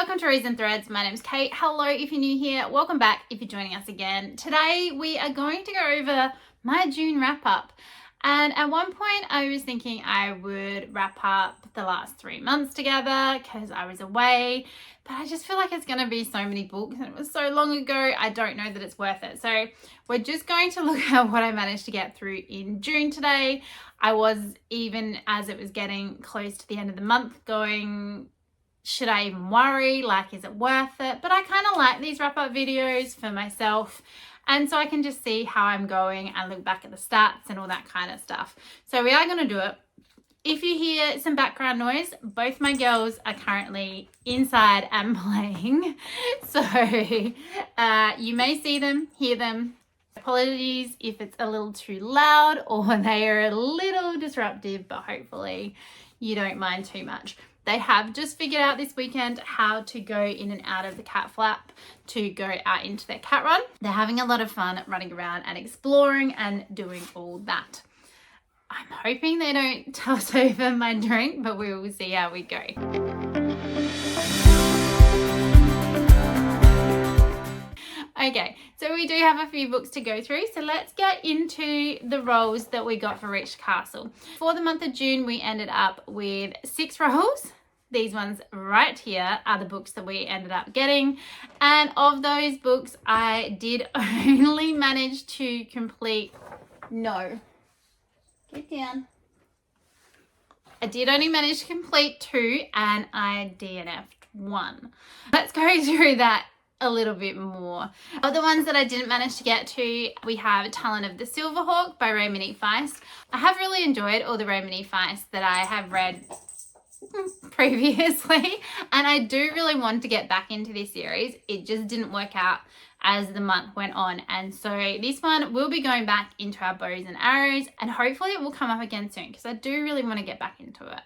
welcome to Reads and Threads. My name's Kate. Hello if you're new here. Welcome back if you're joining us again. Today we are going to go over my June wrap up. And at one point I was thinking I would wrap up the last 3 months together because I was away, but I just feel like it's going to be so many books and it was so long ago. I don't know that it's worth it. So we're just going to look at what I managed to get through in June today. I was, even as it was getting close to the end of the month, going, should I even worry? Like, is it worth it? But I kind of like these wrap up videos for myself. And so I can just see how I'm going and look back at the stats and all that kind of stuff. So we are going to do it. If you hear some background noise, both my girls are currently inside and playing. So you may see them, hear them. Apologies if it's a little too loud or they are a little disruptive, but hopefully you don't mind too much. They have just figured out this weekend how to go in and out of the cat flap to go out into their cat run. They're having a lot of fun running around and exploring and doing all that. I'm hoping they don't toss over my drink, but we will see how we go. Okay, so we do have a few books to go through, so let's get into the rolls that we got for each castle. For the month of June, we ended up with 6 rolls. These ones right here are the books that we ended up getting, and of those books, I did only manage to complete, get down. I did only manage to complete 2, and I DNF'd 1. Let's go through that a little bit more. Of the ones that I didn't manage to get to, we have Talon of the Silverhawk by Raymond Feist. I have really enjoyed all the Raymond Feist that I have read previously, and I do really want to get back into this series. It just didn't work out as the month went on, and so this one will be going back into our bows and arrows, and hopefully it will come up again soon because I do really want to get back into it.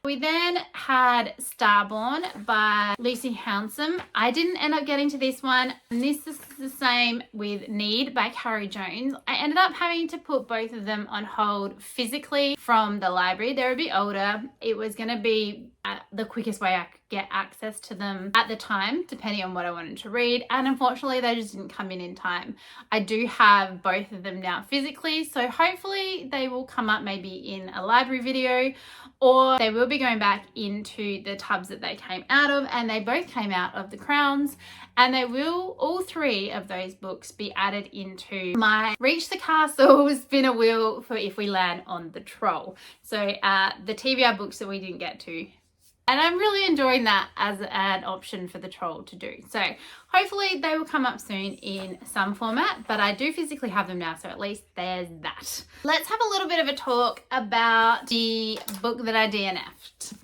We then had Starborn by Lucy Hounsome. I didn't end up getting to this one. And this is the same with Need by Carrie Jones. I ended up having to put both of them on hold physically from the library. They're a bit older. It was going to be the quickest way I could get access to them at the time, depending on what I wanted to read. And unfortunately, they just didn't come in time. I do have both of them now physically, so hopefully they will come up maybe in a library video, or they will be going back into the tubs that they came out of, and they both came out of the crowns, and they will, all 3 of those books, be added into my Reach the Castle spinner wheel for if we land on the troll. So the TBR books that we didn't get to. And I'm really enjoying that as an option for the troll to do. So hopefully they will come up soon in some format, but I do physically have them now, so at least there's that. Let's have a little bit of a talk about the book that I DNF'd.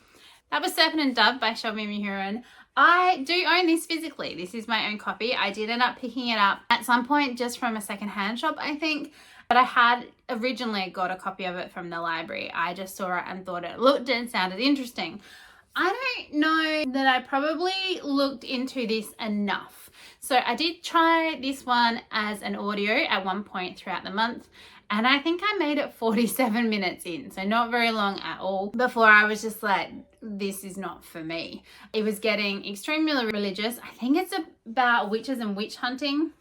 That was Serpent and Dove by Shelby Mahurin. I do own this physically. This is my own copy. I did end up picking it up at some point just from a secondhand shop, I think. But I had originally got a copy of it from the library. I just saw it and thought it looked and sounded interesting. I don't know that I probably looked into this enough. So I did try this one as an audio at one point throughout the month, and I think I made it 47 minutes in, so not very long at all, before I was just like, this is not for me. It was getting extremely religious. I think it's about witches and witch hunting.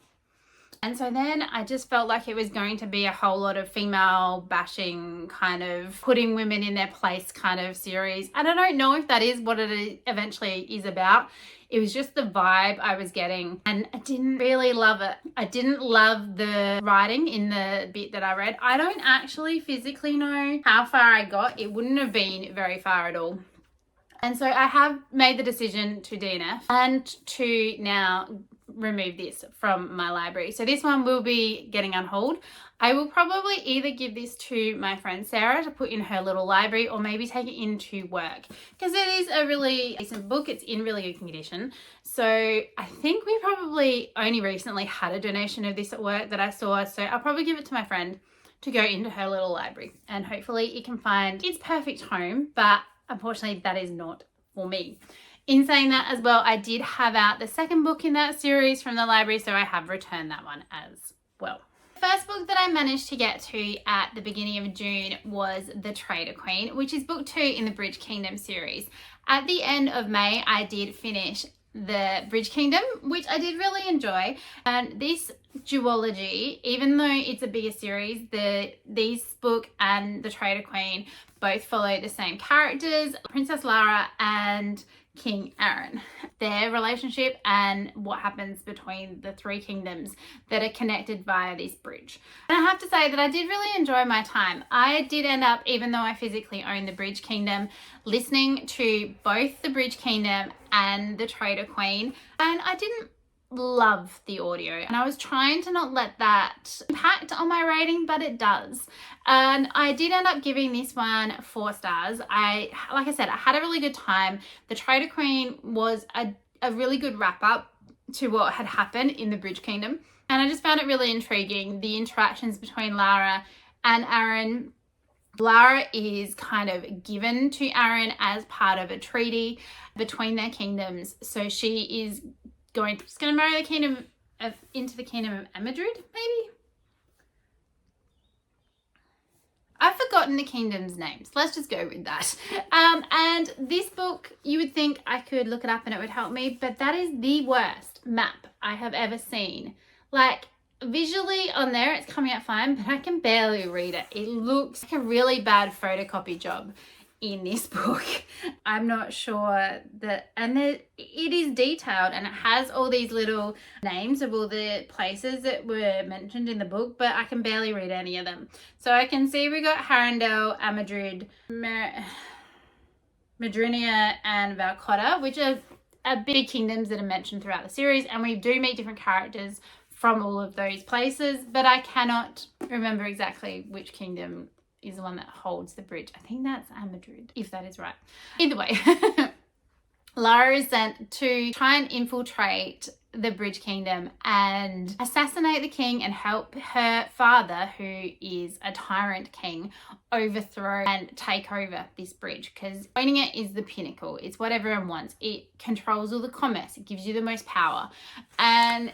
And so then I just felt like it was going to be a whole lot of female bashing, kind of putting women in their place kind of series. And I don't know if that is what it eventually is about. It was just the vibe I was getting, and I didn't really love it. I didn't love the writing in the bit that I read. I don't actually physically know how far I got. It wouldn't have been very far at all. And so I have made the decision to DNF and to now remove this from my library. So this one will be getting unhauled. I will probably either give this to my friend Sarah to put in her little library, or maybe take it into work, because it is a really decent book. It's in really good condition. So I think we probably only recently had a donation of this at work that I saw. So I'll probably give it to my friend to go into her little library, and hopefully it can find its perfect home. But unfortunately, that is not for me. In saying that as well, I did have out the second book in that series from the library, so I have returned that one as well. The first book that I managed to get to at the beginning of June was The Traitor Queen, which is book 2 in the Bridge Kingdom series. At the end of May, I did finish the Bridge Kingdom, which I did really enjoy. And this duology, even though it's a bigger series, this book and the Traitor Queen both follow the same characters, Princess Lara and King Aaron, their relationship and what happens between the three kingdoms that are connected via this bridge. And I have to say that I did really enjoy my time. I did end up, even though I physically own the Bridge Kingdom, listening to both the Bridge Kingdom and the Traitor Queen, and I didn't love the audio, and I was trying to not let that impact on my rating, but it does. And I did end up giving this one 4 stars. Like I said, I had a really good time. The Traitor Queen was a really good wrap up to what had happened in the Bridge Kingdom, and I just found it really intriguing, the interactions between Lara and Aaron. Lara is kind of given to Aaron as part of a treaty between their kingdoms, so she is going to marry the kingdom into the kingdom of Amadrid, maybe? I've forgotten the kingdom's names. Let's just go with that. And this book, you would think I could look it up and it would help me, but that is the worst map I have ever seen. Like, visually on there, it's coming out fine, but I can barely read it. It looks like a really bad photocopy job in this book. I'm not sure that, and it is detailed and it has all these little names of all the places that were mentioned in the book, but I can barely read any of them. So I can see we got Harrendale, Amadrid, Madrinia and Valcotta, which are big kingdoms that are mentioned throughout the series, and we do meet different characters from all of those places, but I cannot remember exactly which kingdom is the one that holds the bridge. I think that's Amadrid, if that is right. Either way, Lara is sent to try and infiltrate the Bridge Kingdom and assassinate the king and help her father, who is a tyrant king, overthrow and take over this bridge, because owning it is the pinnacle. It's what everyone wants. It controls all the commerce. It gives you the most power. And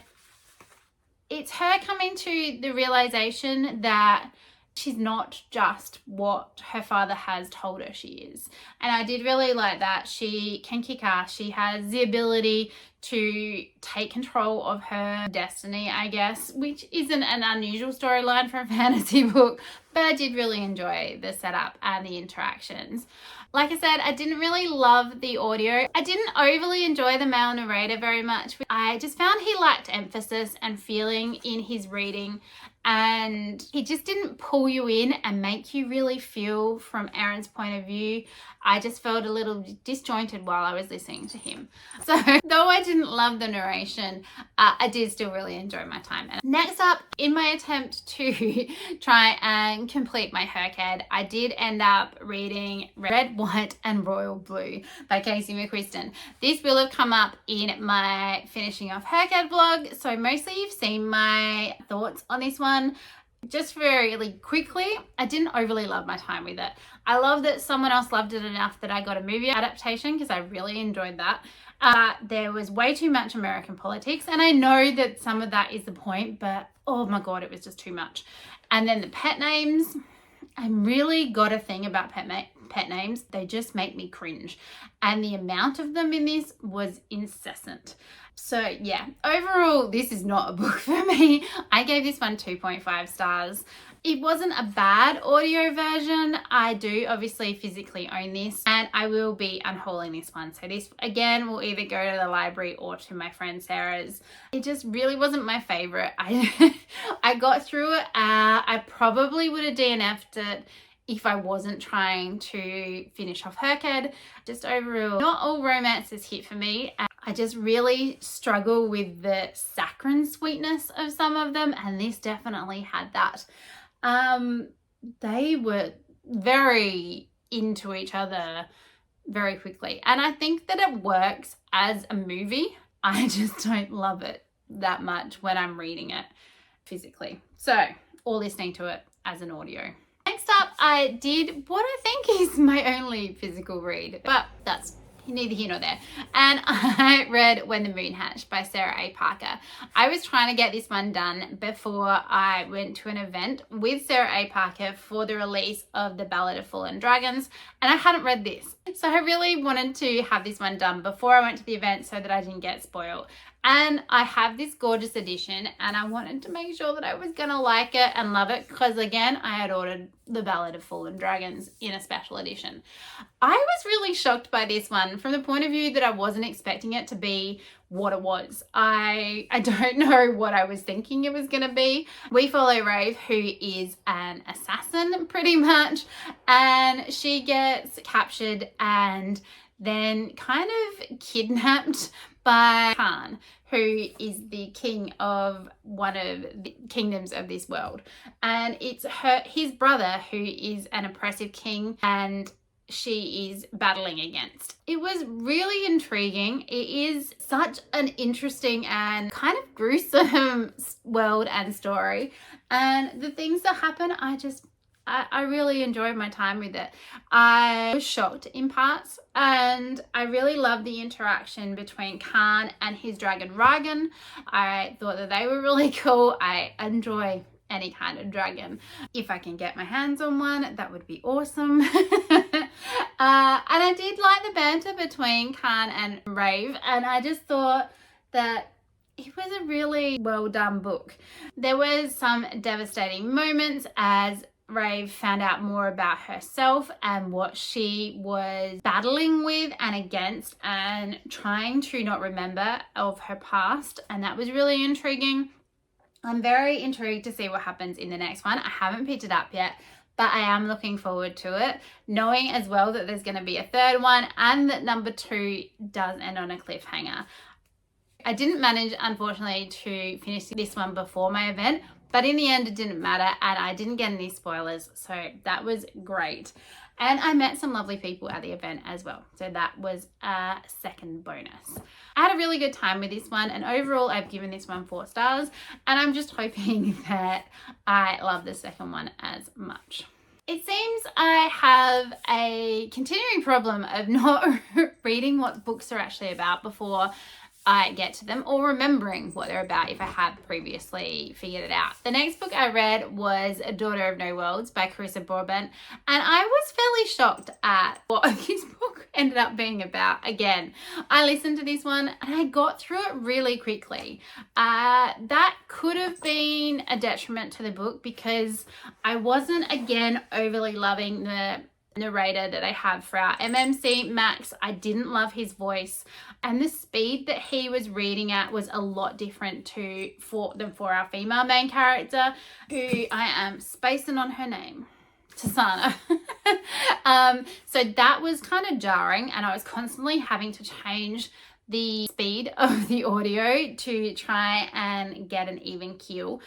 it's her coming to the realization that she's not just what her father has told her she is. And I did really like that. She can kick ass. She has the ability to take control of her destiny, I guess, which isn't an unusual storyline for a fantasy book, but I did really enjoy the setup and the interactions. Like I said, I didn't really love the audio. I didn't overly enjoy the male narrator very much. I just found he lacked emphasis and feeling in his reading, and he just didn't pull you in and make you really feel from Aaron's point of view. I just felt a little disjointed while I was listening to him. So though I didn't love the narration, I did still really enjoy my time. And next up, in my attempt to try and complete my Herkhead, I did end up reading Red, White and Royal Blue by Casey McQuiston. This will have come up in my finishing off Herkhead vlog, so mostly you've seen my thoughts on this one. Just really quickly, I didn't overly love my time with it. I love that someone else loved it enough that I got a movie adaptation, because I really enjoyed that. There was way too much American politics, and I know that some of that is the point, but oh my god, it was just too much. And then the pet names, I really got a thing about pet names. They just make me cringe, and the amount of them in this was incessant. So yeah, overall, this is not a book for me. I gave this one 2.5 stars. It wasn't a bad audio version. I do obviously physically own this, and I will be unhauling this one. So this, again, will either go to the library or to my friend Sarah's. It just really wasn't my favorite. I got through it. I probably would have DNF'd it if I wasn't trying to finish off Herkhead. Just overall, not all romances hit for me. I just really struggle with the saccharine sweetness of some of them, and this definitely had that. They were very into each other very quickly, and I think that it works as a movie. I just don't love it that much when I'm reading it physically, or listening to it as an audio. Next up, I did what I think is my only physical read, but that's neither here nor there. And I read When the Moon Hatched by Sarah A. Parker. I was trying to get this one done before I went to an event with Sarah A. Parker for the release of The Ballad of Fallen Dragons, and I hadn't read this. So I really wanted to have this one done before I went to the event so that I didn't get spoiled. And I have this gorgeous edition and I wanted to make sure that I was going to like it and love it because, again, I had ordered The Ballad of Fallen Dragons in a special edition. I was really shocked by this one from the point of view that I wasn't expecting it to be what it was. I don't know what I was thinking it was going to be. We follow Rave, who is an assassin pretty much, and she gets captured and then kind of kidnapped by Khan, who is the king of one of the kingdoms of this world. And it's his brother who is an oppressive king and she is battling against. It was really intriguing. It is such an interesting and kind of gruesome world and story. And the things that happen, I really enjoyed my time with it. I was shocked in parts and I really loved the interaction between Khan and his dragon Ragan. I thought that they were really cool. I enjoy any kind of dragon. If I can get my hands on one, that would be awesome. And I did like the banter between Khan and Rave, and I just thought that it was a really well done book. There was some devastating moments as Rave found out more about herself and what she was battling with and against and trying to not remember of her past, and that was really intriguing. I'm very intrigued to see what happens in the next one. I haven't picked it up yet, but I am looking forward to it, knowing as well that there's going to be a third one and that number 2 does end on a cliffhanger. I didn't manage, unfortunately, to finish this one before my event, but in the end it didn't matter and I didn't get any spoilers, so that was great. And I met some lovely people at the event as well, so that was a second bonus. I had a really good time with this one, and overall I've given this one 4 stars, and I'm just hoping that I love the second one as much. It seems I have a continuing problem of not reading what books are actually about before I get to them, or remembering what they're about if I have previously figured it out. The next book I read was A Daughter of No Worlds by Carissa Broadbent, and I was fairly shocked at what this book ended up being about. Again, I listened to this one and I got through it really quickly. That could have been a detriment to the book because I wasn't, again, overly loving the narrator that I have for our MMC, Max. I didn't love his voice, and the speed that he was reading at was a lot different than for our female main character, who I am spacing on her name, Tasana. So that was kind of jarring, and I was constantly having to change the speed of the audio to try and get an even keel.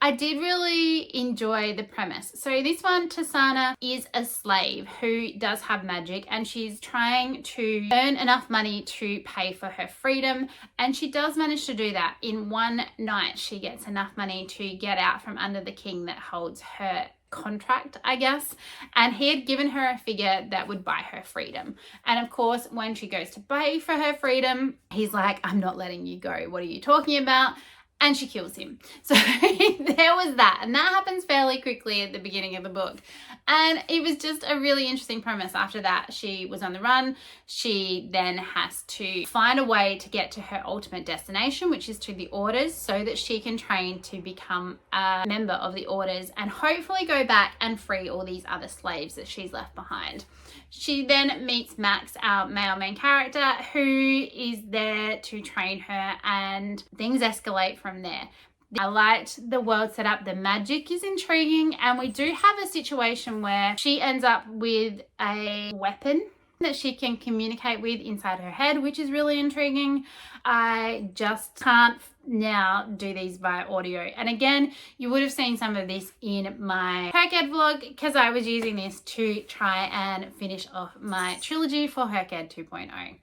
I did really enjoy the premise. So this one, Tasana is a slave who does have magic, and she's trying to earn enough money to pay for her freedom, and she does manage to do that. In one night she gets enough money to get out from under the king that holds her contract, I guess, and he had given her a figure that would buy her freedom. And of course, when she goes to pay for her freedom, he's like, I'm not letting you go, what are you talking about? And she kills him. So there was that. And that happens fairly quickly at the beginning of the book. And it was just a really interesting premise. After that, she was on the run. She then has to find a way to get to her ultimate destination, which is to the Orders, so that she can train to become a member of the Orders and hopefully go back and free all these other slaves that she's left behind. She then meets Max, our male main character, who is there to train her, and things escalate from there. I liked the world set up. The magic is intriguing, and we do have a situation where she ends up with a weapon that she can communicate with inside her head, which is really intriguing. I just can't now do these via audio. And again, you would have seen some of this in my Herked vlog because I was using this to try and finish off my trilogy for Herked 2.0.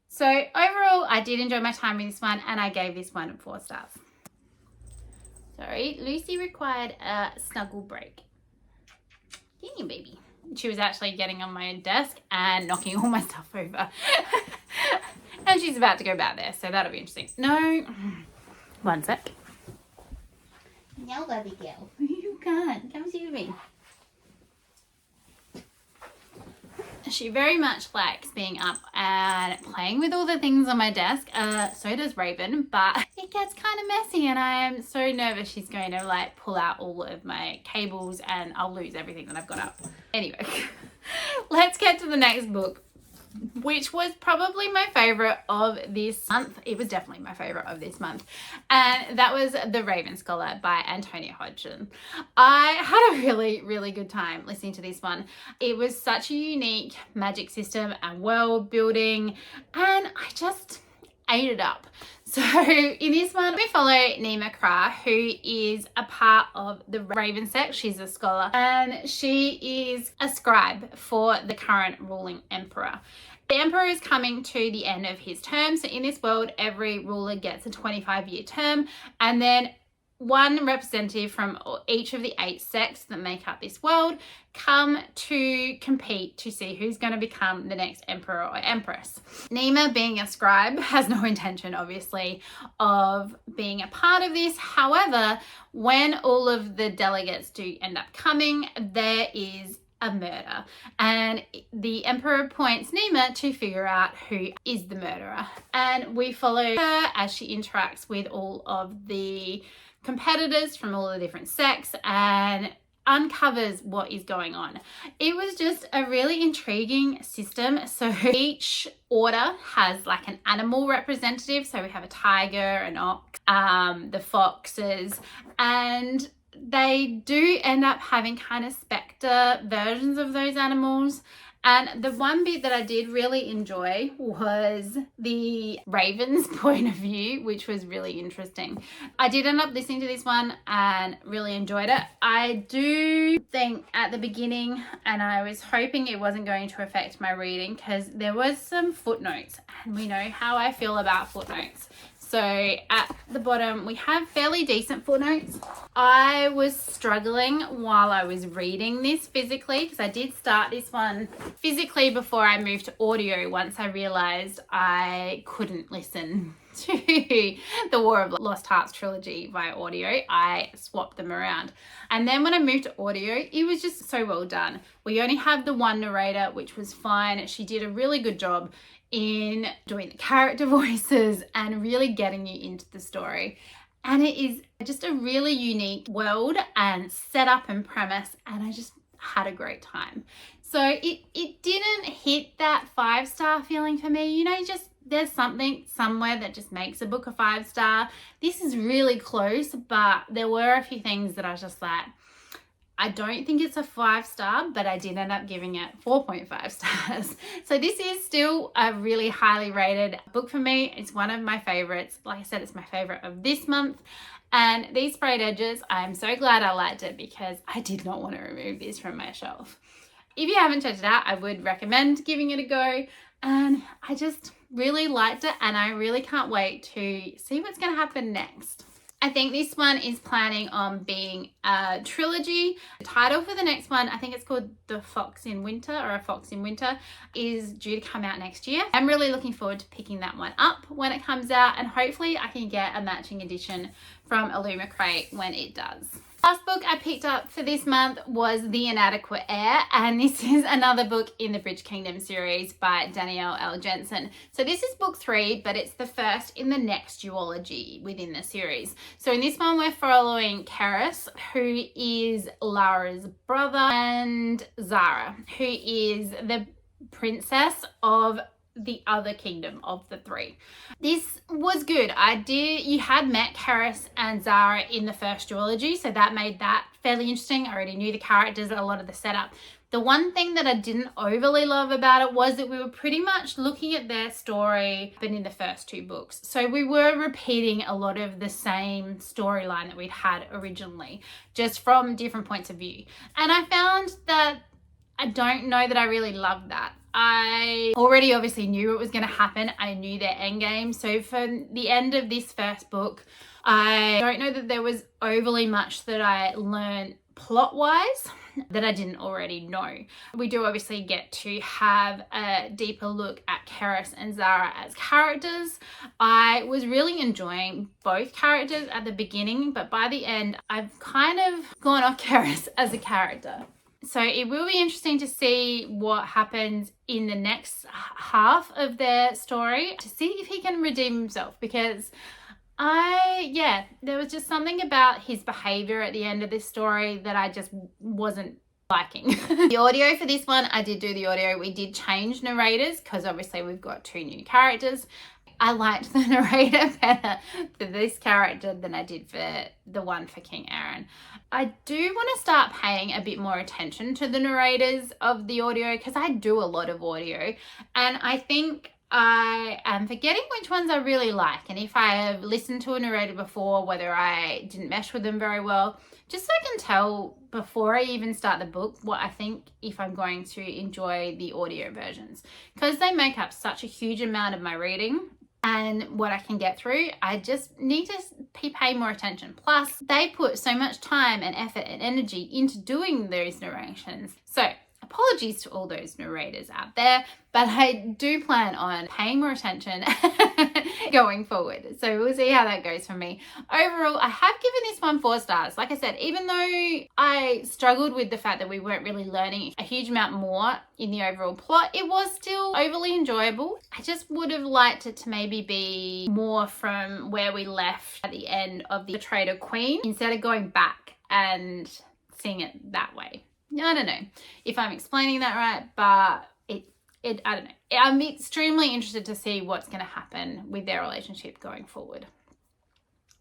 So overall, I did enjoy my time with this one, and I gave this one 4 stars. Sorry, Lucy required a snuggle break. Get here, baby. She was actually getting on my desk and knocking all my stuff over. And she's about to go back there, so that'll be interesting. No. One sec. No, baby girl. You can't. Come see me. She very much likes being up and playing with all the things on my desk. So does Raven, but it gets kind of messy and I am so nervous she's going to like pull out all of my cables and I'll lose everything that I've got up. Anyway, let's get to the next book, which was probably my favorite of this month. It was definitely my favorite of this month. And that was The Raven Scholar by Antonia Hodgson. I had a really, really good time listening to this one. It was such a unique magic system and world building, and I just ate it up. So in this one, we follow Nima Kra, who is a part of the Raven sect. She's a scholar and she is a scribe for the current ruling emperor. The emperor is coming to the end of his term. So in this world, every ruler gets a 25-year term, and then one representative from each of the 8 sects that make up this world come to compete to see who's going to become the next emperor or empress. Nima, being a scribe, has no intention, obviously, of being a part of this. However, when all of the delegates do end up coming, there is a murder, and the emperor appoints Nima to figure out who is the murderer, and we follow her as she interacts with all of the competitors from all the different sects and uncovers what is going on. It was just a really intriguing system. So each order has like an animal representative. So we have a tiger, an ox, the foxes, and they do end up having kind of spectre versions of those animals. And the one bit that I did really enjoy was the Raven's point of view, which was really interesting. I did end up listening to this one and really enjoyed it. I do think at the beginning, and I was hoping it wasn't going to affect my reading, because there was some footnotes, and we know how I feel about footnotes. So at the bottom, we have fairly decent footnotes. I was struggling while I was reading this physically, because I did start this one physically before I moved to audio once I realized I couldn't listen to the War of Lost Hearts trilogy via audio. I swapped them around. And then when I moved to audio, it was just so well done. We only have the one narrator, which was fine. She did a really good job in doing the character voices and really getting you into the story. And it is just a really unique world and setup and premise, and I just had a great time. So it didn't hit that 5-star feeling for me. You know, just there's something somewhere that just makes a book a 5-star. This is really close, but there were a few things that I was just like, I don't think it's a 5-star, but I did end up giving it 4.5 stars. So this is still a really highly rated book for me. It's one of my favorites. Like I said, it's my favorite of this month. And these sprayed edges, I'm so glad I liked it, because I did not want to remove this from my shelf. If you haven't checked it out, I would recommend giving it a go. And I just really liked it, and I really can't wait to see what's going to happen next. I think this one is planning on being a trilogy. The title for the next one, I think it's called The Fox in Winter, or A Fox in Winter, is due to come out next year. I'm really looking forward to picking that one up when it comes out, and hopefully I can get a matching edition from Illuma Crate when it does. Last book I picked up for this month was The Inadequate Heir, and this is another book in the Bridge Kingdom series by Danielle L. Jensen. So this is book 3, but it's the first in the next duology within the series. So in this one, we're following Karis, who is Lara's brother, and Zara, who is the princess of the other kingdom of the 3. This was good. You had met Karis and Zara in the first duology, so that made that fairly interesting. I already knew the characters, a lot of the setup. The one thing that I didn't overly love about it was that we were pretty much looking at their story but in the first 2 books. So we were repeating a lot of the same storyline that we'd had originally, just from different points of view. And I found that I don't know that I really loved that. I already obviously knew what was going to happen. I knew their end game. So for the end of this first book, I don't know that there was overly much that I learned plot-wise that I didn't already know. We do obviously get to have a deeper look at Karis and Zara as characters. I was really enjoying both characters at the beginning, but by the end, I've kind of gone off Karis as a character. So it will be interesting to see what happens in the next half of their story, to see if he can redeem himself, because there was just something about his behavior at the end of this story that I just wasn't liking. The audio for this one, I did do the audio. We did change narrators because obviously we've got 2 new characters. I liked the narrator better for this character than I did for the one for King Aaron. I do want to start paying a bit more attention to the narrators of the audio, because I do a lot of audio and I think I am forgetting which ones I really like, and if I have listened to a narrator before, whether I didn't mesh with them very well, just so I can tell before I even start the book what I think, if I'm going to enjoy the audio versions, because they make up such a huge amount of my reading and what I can get through. I just need to pay more attention. Plus, they put so much time and effort and energy into doing those narrations. So apologies to all those narrators out there, but I do plan on paying more attention going forward. So we'll see how that goes for me. Overall, I have given this one 4 stars. Like I said, even though I struggled with the fact that we weren't really learning a huge amount more in the overall plot, it was still overly enjoyable. I just would have liked it to maybe be more from where we left at the end of the Traitor Queen, instead of going back and seeing it that way. I don't know if I'm explaining that right, but I don't know. I'm extremely interested to see what's going to happen with their relationship going forward.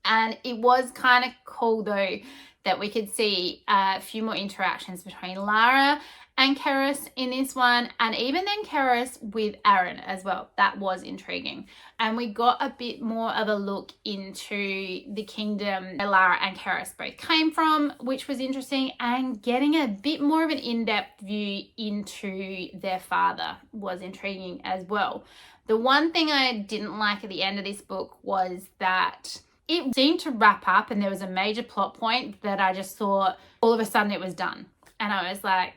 And it was kind of cool though that we could see a few more interactions between Lara and Keris in this one, and even then Keris with Aaron as well. That was intriguing. And we got a bit more of a look into the kingdom where Lara and Keris both came from, which was interesting, and getting a bit more of an in-depth view into their father was intriguing as well. The one thing I didn't like at the end of this book was that it seemed to wrap up and there was a major plot point that I just thought all of a sudden it was done. And I was like,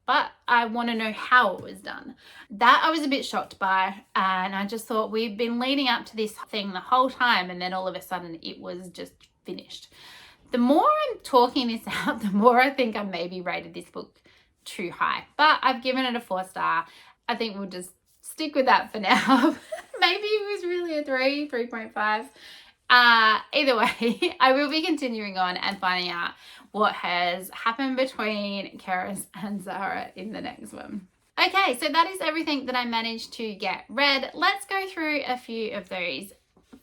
but I want to know how it was done. That I was a bit shocked by, and I just thought we've been leading up to this thing the whole time, and then all of a sudden it was just finished. The more I'm talking this out, the more I think I maybe rated this book too high, but I've given it a 4-star. I think we'll just stick with that for now. Maybe it was really a 3.5. Either way, I will be continuing on and finding out what has happened between Keris and Zara in the next one. Okay, so that is everything that I managed to get read. Let's go through a few of those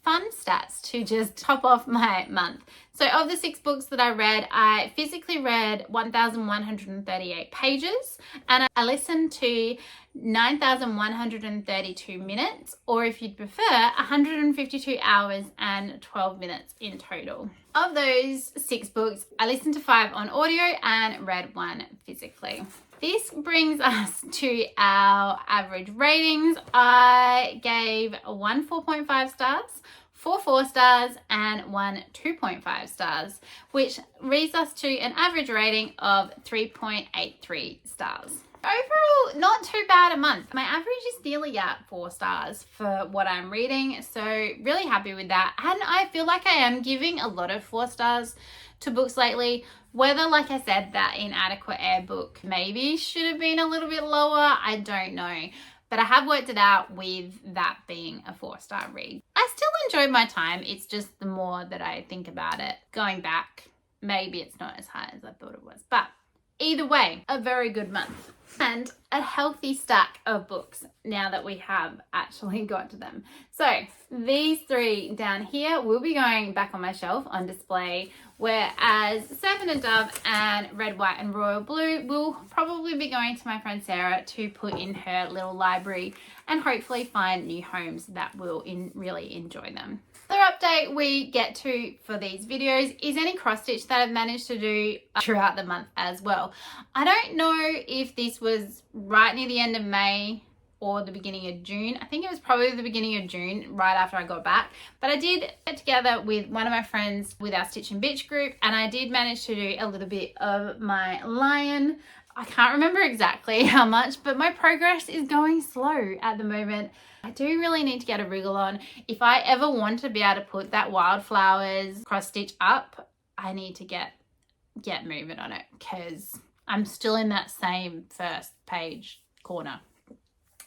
fun stats to just top off my month. So of the 6 books that I read, I physically read 1,138 pages and I listened to 9,132 minutes, or if you'd prefer, 152 hours and 12 minutes in total. Of those 6 books, I listened to 5 on audio and read 1 physically. This brings us to our average ratings. I gave 1 4.5 stars, 4 4 stars, and 1 2.5 stars, which leads us to an average rating of 3.83 stars. Overall, not too bad a month. My average is nearly at 4 stars for what I'm reading, so really happy with that. And I feel like I am giving a lot of 4 stars to books lately. Whether, like I said, that Inadequate Heir book maybe should have been a little bit lower, I don't know. But I have worked it out with that being a 4-star read. I still enjoyed my time. It's just the more that I think about it, going back, maybe it's not as high as I thought it was. But either way, a very good month. And a healthy stack of books now that we have actually got to them. So these 3 down here will be going back on my shelf on display, whereas Serpent and Dove and Red, White and Royal Blue will probably be going to my friend Sarah to put in her little library and hopefully find new homes that will really enjoy them. The update we get to for these videos is any cross stitch that I've managed to do throughout the month as well. I don't know if this was right near the end of May or the beginning of June. I think it was probably the beginning of June, right after I got back. But I did get together with one of my friends with our Stitch and Bitch group, and I did manage to do a little bit of my lion. I can't remember exactly how much, but my progress is going slow at the moment. I do really need to get a wriggle on. If I ever want to be able to put that wildflowers cross stitch up, I need to get moving on it, because I'm still in that same first page corner.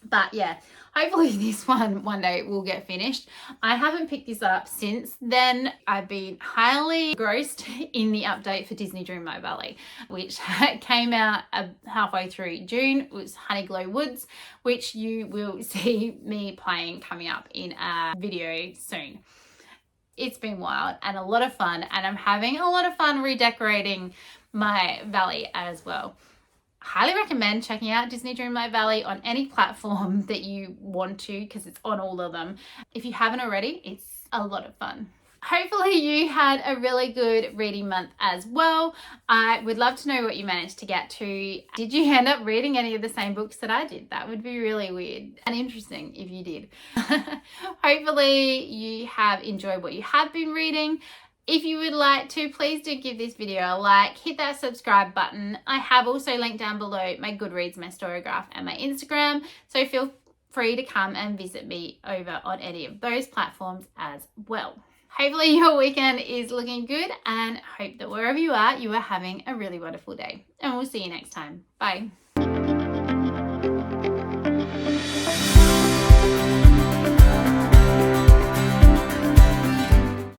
But yeah, hopefully this one day will get finished. I haven't picked this up since then. I've been highly engrossed in the update for Disney Dreamlight Valley, which came out halfway through June. It was Honeyglow Woods, which you will see me playing coming up in a video soon. It's been wild and a lot of fun, and I'm having a lot of fun redecorating my valley as well. Highly recommend checking out Disney Dreamlight Valley on any platform that you want to, because it's on all of them. If you haven't already, it's a lot of fun. Hopefully you had a really good reading month as well. I would love to know what you managed to get to. Did you end up reading any of the same books that I did? That would be really weird and interesting if you did. Hopefully you have enjoyed what you have been reading. If you would like to, please do give this video a like, hit that subscribe button. I have also linked down below my Goodreads, my Storygraph, and my Instagram, so feel free to come and visit me over on any of those platforms as well. Hopefully your weekend is looking good, and hope that wherever you are having a really wonderful day. And we'll see you next time. Bye.